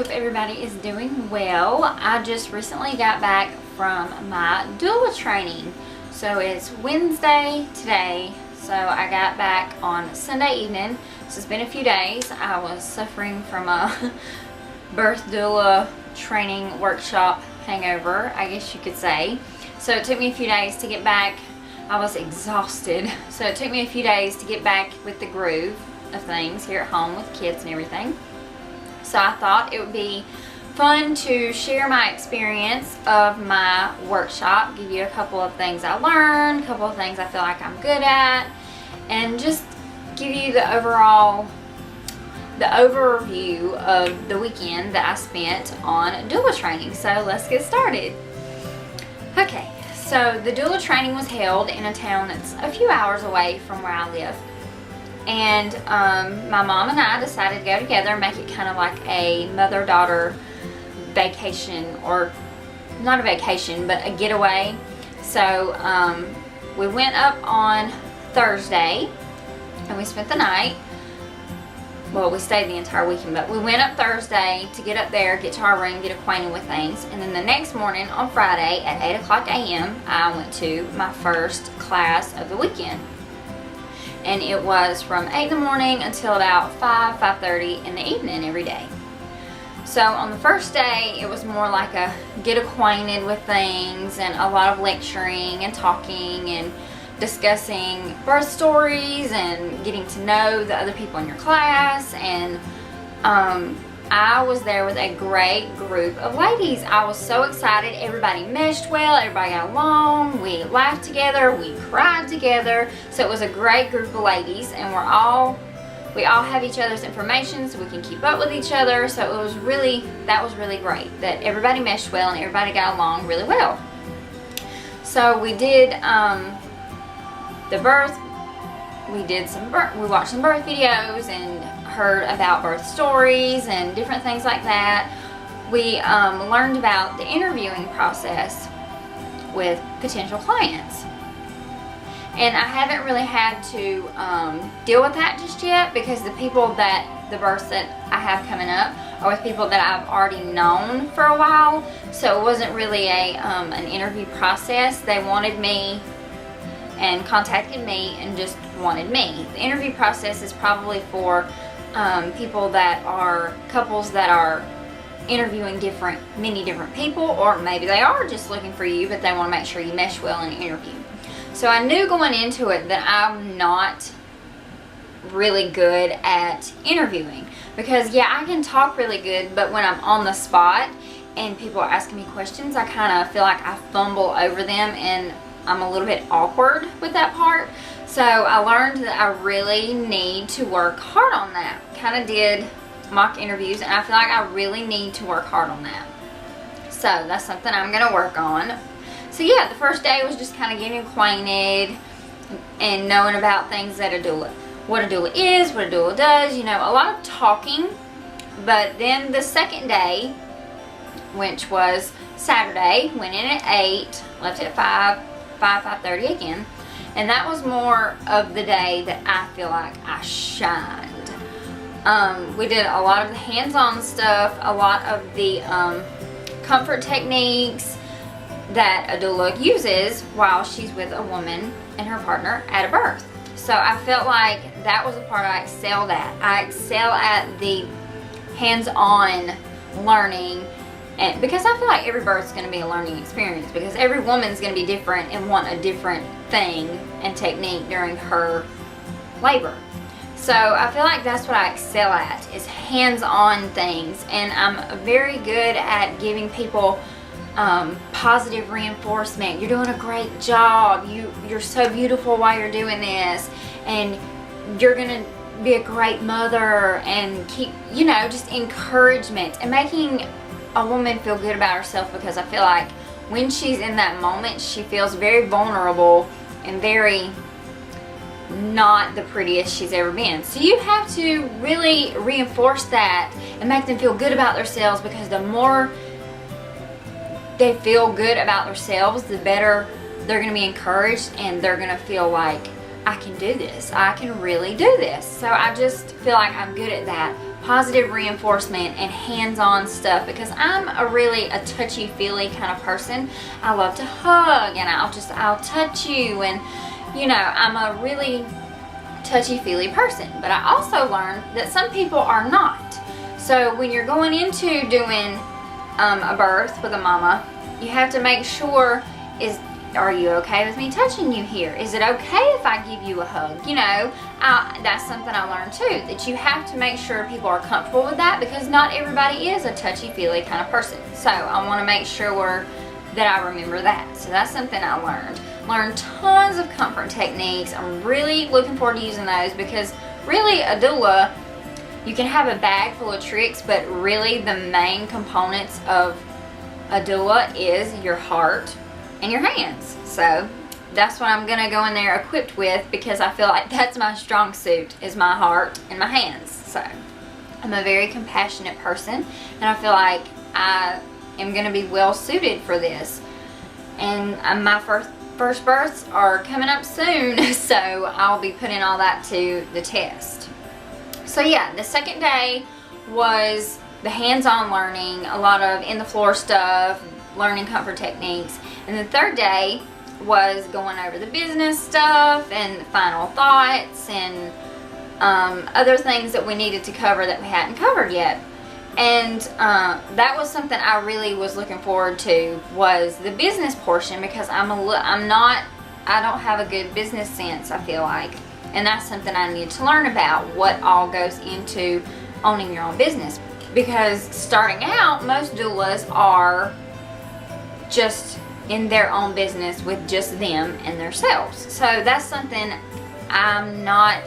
Hope everybody is doing well. I just recently got back from my doula training. So it's Wednesday today. So I got back on Sunday evening. So it's been a few days. I was suffering from a birth doula training workshop hangover, I guess you could say. So it took me a few days to get back. I was exhausted. So it took me a few days to get back with the groove of things here at home with kids and everything. So I thought it would be fun to share my experience of my workshop, give you a couple of things I learned, a couple of things I feel like I'm good at, and just give you the overview of the weekend that I spent on doula training. So let's get started. Okay, so the doula training was held in a town that's a few hours away from where I live. And my mom and I decided to go together and make it kind of like a mother-daughter vacation, or not a vacation, but a getaway. So we went up on Thursday and we spent the night. Well, we stayed the entire weekend, but we went up Thursday to get up there, get to our room, get acquainted with things. And then the next morning on Friday at 8 o'clock a.m., I went to my first class of the weekend. And it was from 8 in the morning until about 5:30 in the evening every day. So on the first day, it was more like a get acquainted with things and a lot of lecturing and talking and discussing birth stories and getting to know the other people in your class. And I was there with a great group of ladies. I was so excited. Everybody meshed well, everybody got along, we laughed together, we cried together. So it was a great group of ladies, and we all have each other's information so we can keep up with each other. So that was really great that everybody meshed well and everybody got along really well. So we did the birth. We watched some birth videos and heard about birth stories and different things like that. We learned about the interviewing process with potential clients. And I haven't really had to deal with that just yet, because the births that I have coming up are with people that I've already known for a while. So it wasn't really an interview process. They wanted me and contacted me and just wanted me. The interview process is probably for couples that are interviewing many different people, or maybe they are just looking for you, but they want to make sure you mesh well in an interview. So I knew going into it that I'm not really good at interviewing, because yeah, I can talk really good, but when I'm on the spot and people are asking me questions, I kind of feel like I fumble over them and I'm a little bit awkward with that part. So I learned that I really need to work hard on that. Kind of did mock interviews, and I feel like I really need to work hard on that. So that's something I'm going to work on. So yeah, the first day was just kind of getting acquainted and knowing about things that what a doula is, what a doula does, a lot of talking. But then the second day, which was Saturday, went in at 8, left at 5:30 again. And that was more of the day that I feel like I shined. We did a lot of the hands-on stuff, a lot of the comfort techniques that a doula uses while she's with a woman and her partner at a birth. So I felt like that was a part I excelled at. I excel at the hands-on learning. And because I feel like every birth is going to be a learning experience, because every woman's going to be different and want a different thing and technique during her labor. So I feel like that's what I excel at, is hands-on things. And I'm very good at giving people positive reinforcement. You're doing a great job. You're so beautiful while you're doing this, and you're going to be a great mother, and keep, just encouragement and making a woman feel good about herself, because I feel like when she's in that moment, she feels very vulnerable and very not the prettiest she's ever been. So you have to really reinforce that and make them feel good about themselves, because the more they feel good about themselves, the better they're going to be encouraged, and they're going to feel like, I can do this. I can really do this. So I just feel like I'm good at that. positive reinforcement and hands-on stuff, because I'm a touchy-feely kind of person. I love to hug, and I'll touch you, and I'm a really touchy-feely person. But I also learned that some people are not. So when you're going into doing a birth with a mama, you have to make sure, are you okay with me touching you here? Is it okay if I give you a hug? That's something I learned too, that you have to make sure people are comfortable with that, because not everybody is a touchy-feely kind of person. So I want to make sure that I remember that. So that's something I learned tons of comfort techniques. I'm really looking forward to using those, because really a doula, you can have a bag full of tricks, but really the main components of a doula is your heart and your hands. So that's what I'm gonna go in there equipped with, because I feel like that's my strong suit, is my heart and my hands. So I'm a very compassionate person, and I feel like I am gonna be well suited for this. And my first births are coming up soon, so I'll be putting all that to the test. So yeah, the second day was the hands-on learning, a lot of in the floor stuff, learning comfort techniques. And the third day was going over the business stuff and final thoughts and other things that we needed to cover that we hadn't covered yet. And that was something I really was looking forward to, was the business portion, because I don't have a good business sense, I feel like. And that's something I need to learn about, what all goes into owning your own business. Because starting out, most doulas are just in their own business with just them and themselves. So that's something I'm not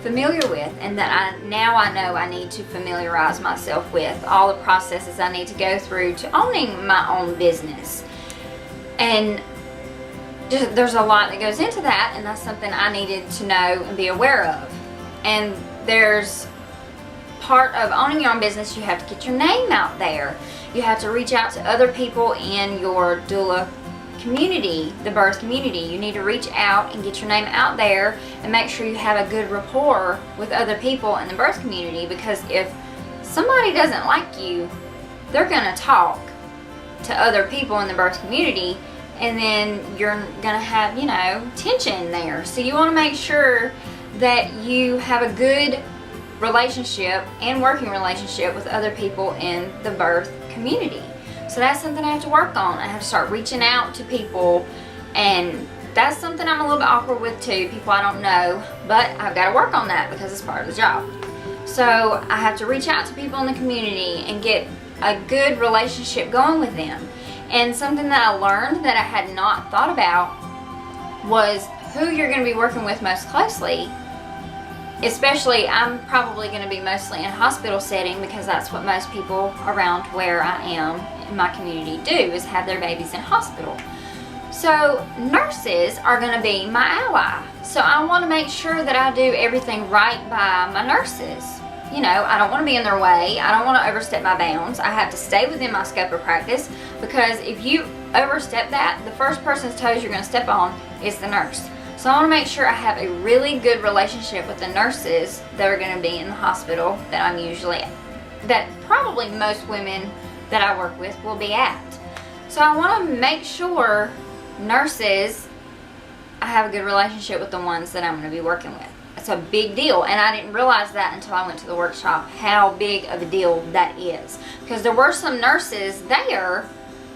familiar with, and that I know I need to familiarize myself with, all the processes I need to go through to owning my own business. And there's a lot that goes into that, and that's something I needed to know and be aware of. And there's part of owning your own business, you have to get your name out there. You have to reach out to other people in your doula community, the birth community. You need to reach out and get your name out there and make sure you have a good rapport with other people in the birth community, because if somebody doesn't like you, they're gonna talk to other people in the birth community, and then you're gonna have, tension there. So you wanna make sure that you have a good relationship and working relationship with other people in the birth community. So that's something I have to work on. I have to start reaching out to people, and that's something I'm a little bit awkward with too, people I don't know, but I've got to work on that because it's part of the job. So I have to reach out to people in the community and get a good relationship going with them. And something that I learned that I had not thought about was who you're going to be working with most closely. Especially, I'm probably going to be mostly in a hospital setting, because that's what most people around where I am in my community do, is have their babies in hospital. So nurses are going to be my ally. So I want to make sure that I do everything right by my nurses. I don't want to be in their way. I don't want to overstep my bounds. I have to stay within my scope of practice, because if you overstep that, the first person's toes you're going to step on is the nurse. So I want to make sure I have a really good relationship with the nurses that are going to be in the hospital that probably most women that I work with will be at. So I want to make sure nurses, I have a good relationship with the ones that I'm going to be working with. It's a big deal, and I didn't realize that until I went to the workshop, how big of a deal that is. Because there were some nurses there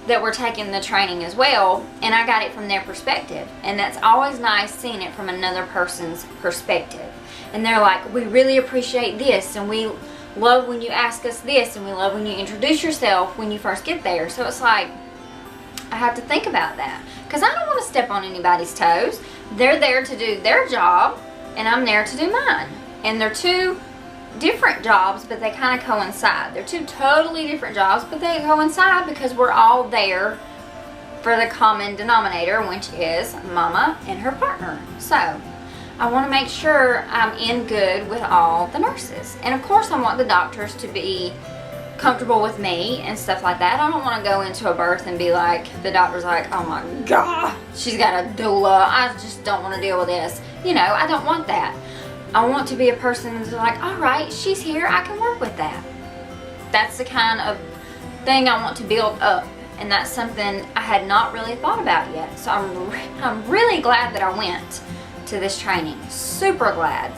that were taking the training as well, and I got it from their perspective. And that's always nice, seeing it from another person's perspective. And they're like, we really appreciate this, and we love when you ask us this, and we love when you introduce yourself when you first get there. So it's like, I have to think about that, because I don't want to step on anybody's toes. They're there to do their job, and I'm there to do mine. And they're two different jobs, but they kind of coincide. They're two totally different jobs, but they coincide because we're all there for the common denominator, which is mama and her partner. So I want to make sure I'm in good with all the nurses. And of course I want the doctors to be comfortable with me and stuff like that. I don't want to go into a birth and be like, the doctor's like, oh my God, she's got a doula, I just don't want to deal with this. I don't want that. I want to be a person that's like, all right, she's here, I can work with that. That's the kind of thing I want to build up, and that's something I had not really thought about yet. So I'm really glad that I went to this training, super glad.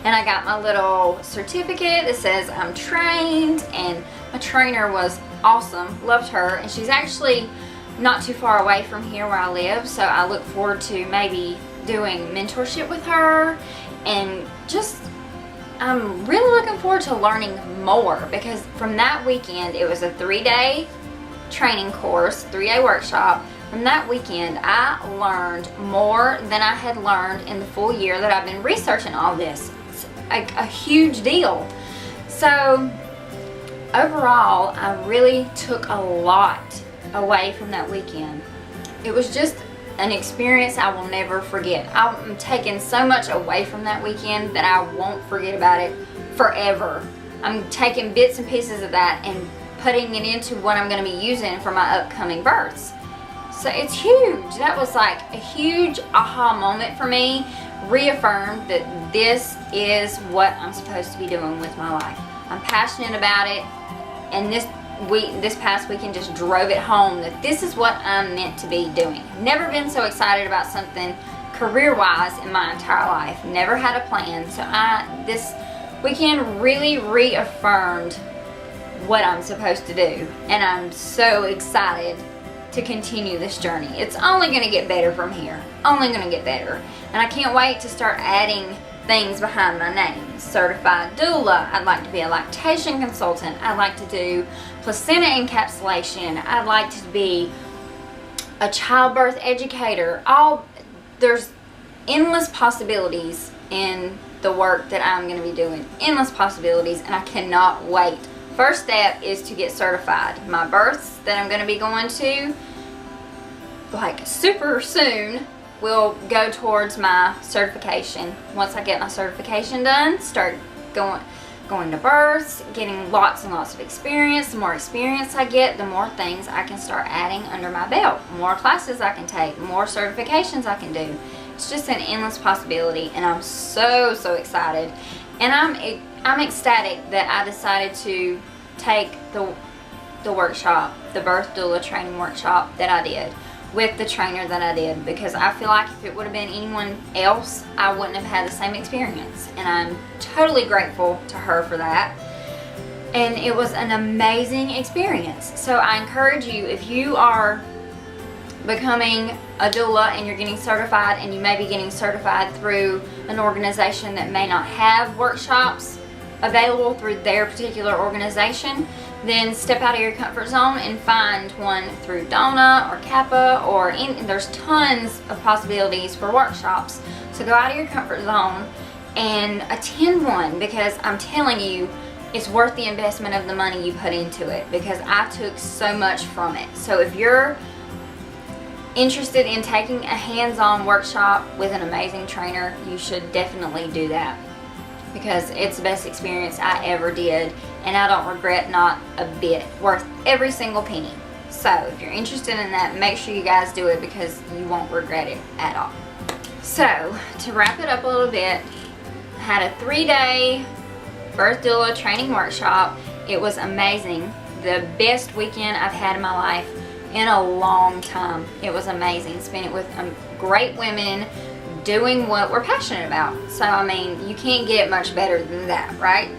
And I got my little certificate that says I'm trained, and my trainer was awesome, loved her, and she's actually not too far away from here where I live, so I look forward to maybe doing mentorship with her, and just I'm really looking forward to learning more, because from that weekend, it was a 3-day training course, 3-day workshop. From that weekend, I learned more than I had learned in the full year that I've been researching all this. It's a huge deal. So overall, I really took a lot away from that weekend. It was just an experience I will never forget. I'm taking so much away from that weekend that I won't forget about it forever. I'm taking bits and pieces of that and putting it into what I'm going to be using for my upcoming births. So it's huge. That was like a huge aha moment for me. Reaffirmed that this is what I'm supposed to be doing with my life. I'm passionate about it, and this past weekend just drove it home that this is what I'm meant to be doing. Never been so excited about something career-wise in my entire life. Never had a plan. So this weekend really reaffirmed what I'm supposed to do, and I'm so excited to continue this journey. It's only going to get better from here. Only going to get better. And I can't wait to start adding things behind my name. Certified doula. I'd like to be a lactation consultant. I'd like to do placenta encapsulation. I'd like to be a childbirth educator. There's endless possibilities in the work that I'm going to be doing. Endless possibilities, and I cannot wait. First step is to get certified. My births that I'm going to be going to, like super soon, will go towards my certification. Once I get my certification done, start going to births, getting lots and lots of experience. The more experience I get, the more things I can start adding under my belt. More classes I can take, more certifications I can do. It's just an endless possibility, and I'm so excited. And I'm ecstatic that I decided to take the workshop, the birth doula training workshop that I did with the trainer that I did, because I feel like if it would have been anyone else, I wouldn't have had the same experience, and I'm totally grateful to her for that. And it was an amazing experience. So I encourage you, if you are becoming a doula and you're getting certified, and you may be getting certified through an organization that may not have workshops available through their particular organization, then step out of your comfort zone and find one through Doula or Kappa, there's tons of possibilities for workshops. So go out of your comfort zone and attend one, because I'm telling you, it's worth the investment of the money you put into it, because I took so much from it. So if you're interested in taking a hands-on workshop with an amazing trainer, you should definitely do that, because it's the best experience I ever did, and I don't regret not a bit. Worth every single penny. So if you're interested in that, make sure you guys do it, because you won't regret it at all. So to wrap it up a little bit, I had a 3-day birth doula training workshop. It was amazing. The best weekend I've had in my life in a long time. It was amazing. Spent it with great women doing what we're passionate about. So I mean, you can't get much better than that, right?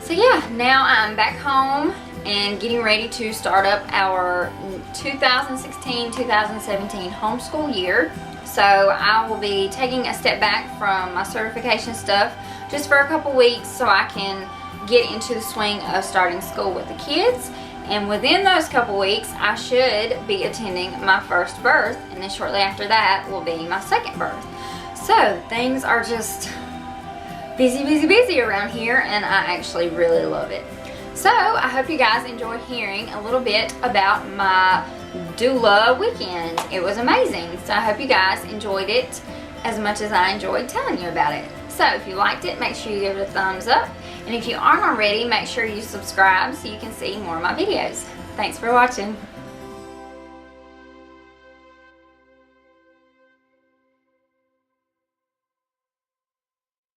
So yeah, now I'm back home and getting ready to start up our 2016-2017 homeschool year. So I will be taking a step back from my certification stuff just for a couple weeks, so I can get into the swing of starting school with the kids. And within those couple weeks, I should be attending my first birth, and then shortly after that will be my second birth. So things are just busy around here, and I actually really love it. So I hope you guys enjoyed hearing a little bit about my doula weekend. It was amazing. So I hope you guys enjoyed it as much as I enjoyed telling you about it. So if you liked it, make sure you give it a thumbs up. And if you aren't already, make sure you subscribe so you can see more of my videos. Thanks for watching.